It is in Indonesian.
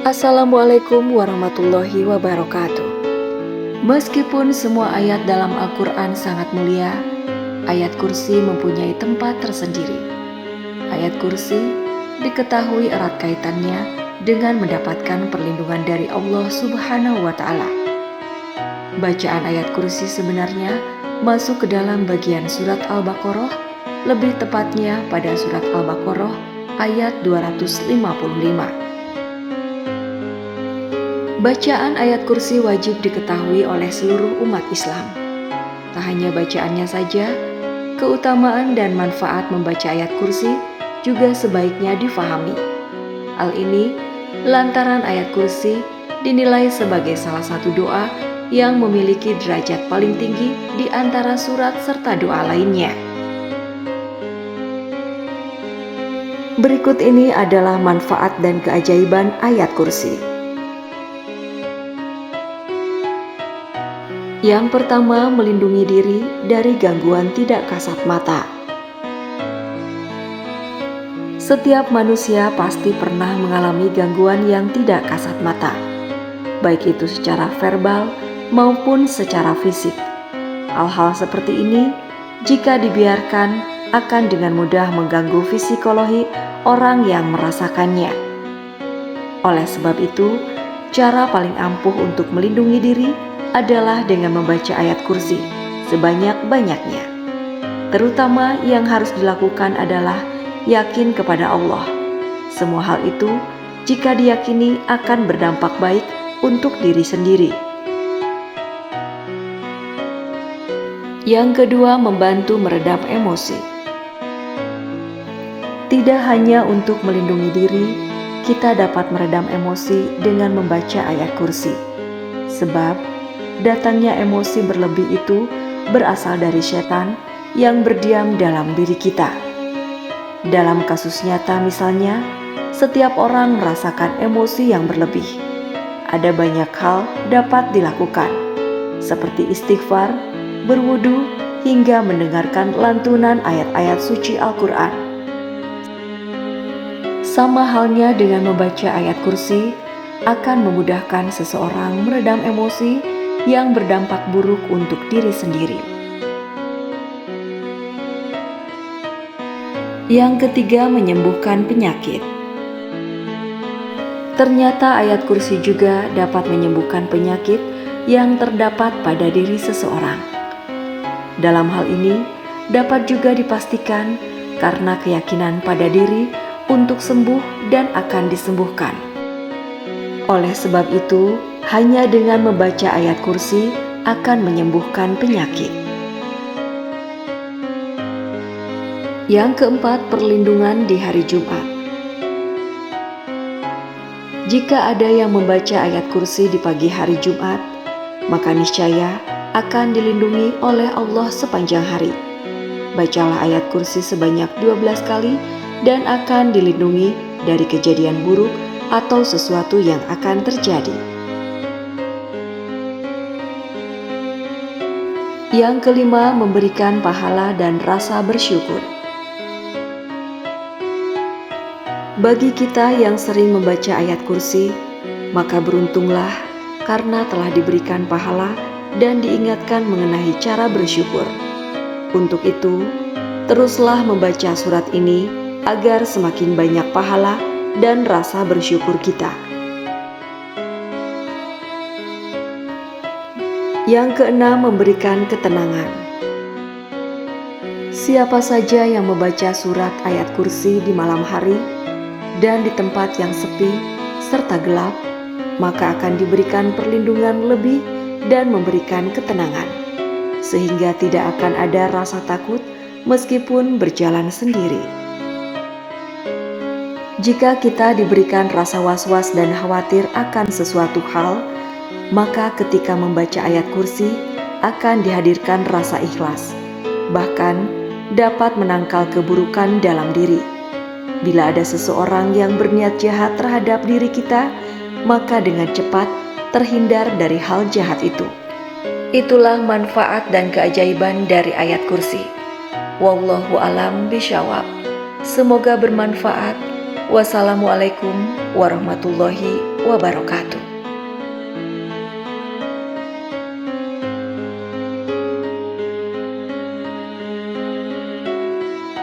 Assalamualaikum warahmatullahi wabarakatuh. Meskipun semua ayat dalam Al-Quran sangat mulia, ayat kursi mempunyai tempat tersendiri. Ayat kursi diketahui erat kaitannya dengan mendapatkan perlindungan dari Allah Subhanahu wa Ta'ala. Bacaan ayat kursi sebenarnya masuk ke dalam bagian surat Al-Baqarah, lebih tepatnya pada surat Al-Baqarah ayat 255. Bacaan ayat kursi wajib diketahui oleh seluruh umat Islam. Tak hanya bacaannya saja, keutamaan dan manfaat membaca ayat kursi juga sebaiknya difahami. Hal ini lantaran ayat kursi dinilai sebagai salah satu doa yang memiliki derajat paling tinggi di antara surat serta doa lainnya. Berikut ini adalah manfaat dan keajaiban ayat kursi. Yang pertama, melindungi diri dari gangguan tidak kasat mata. Setiap manusia pasti pernah mengalami gangguan yang tidak kasat mata, baik itu secara verbal maupun secara fisik. Hal-hal seperti ini, jika dibiarkan, akan dengan mudah mengganggu psikologi orang yang merasakannya. Oleh sebab itu, cara paling ampuh untuk melindungi diri adalah dengan membaca ayat kursi sebanyak-banyaknya. Terutama yang harus dilakukan adalah yakin kepada Allah. Semua hal itu jika diyakini akan berdampak baik untuk diri sendiri. Yang kedua, membantu meredam emosi. Tidak hanya untuk melindungi diri, kita dapat meredam emosi dengan membaca ayat kursi. Sebab datangnya emosi berlebih itu berasal dari setan yang berdiam dalam diri kita. Dalam kasus nyata misalnya, setiap orang merasakan emosi yang berlebih. Ada banyak hal dapat dilakukan, seperti istighfar, berwudu, hingga mendengarkan lantunan ayat-ayat suci Al-Quran. Sama halnya dengan membaca ayat kursi, akan memudahkan seseorang meredam emosi yang berdampak buruk untuk diri sendiri. Yang ketiga, menyembuhkan penyakit. Ternyata ayat kursi juga dapat menyembuhkan penyakit yang terdapat pada diri seseorang. Dalam hal ini, dapat juga dipastikan karena keyakinan pada diri untuk sembuh dan akan disembuhkan. Oleh sebab itu, hanya dengan membaca ayat kursi akan menyembuhkan penyakit. Yang keempat, perlindungan di hari Jumat. Jika ada yang membaca ayat kursi di pagi hari Jumat, maka niscaya akan dilindungi oleh Allah sepanjang hari. Bacalah ayat kursi sebanyak 12 kali dan akan dilindungi dari kejadian buruk atau sesuatu yang akan terjadi. Yang kelima, memberikan pahala dan rasa bersyukur. Bagi kita yang sering membaca ayat kursi, maka beruntunglah karena telah diberikan pahala dan diingatkan mengenai cara bersyukur. Untuk itu, teruslah membaca surat ini agar semakin banyak pahala dan rasa bersyukur kita. Yang keenam, memberikan ketenangan. Siapa saja yang membaca surat ayat kursi di malam hari dan di tempat yang sepi serta gelap, maka akan diberikan perlindungan lebih dan memberikan ketenangan, sehingga tidak akan ada rasa takut meskipun berjalan sendiri. Jika kita diberikan rasa was-was dan khawatir akan sesuatu hal, maka ketika membaca ayat kursi akan dihadirkan rasa ikhlas, bahkan dapat menangkal keburukan dalam diri. Bila ada seseorang yang berniat jahat terhadap diri kita, maka dengan cepat terhindar dari hal jahat itu. Itulah manfaat dan keajaiban dari ayat kursi. Wallahu a'lam bishawab. Semoga bermanfaat. Wassalamualaikum warahmatullahi wabarakatuh.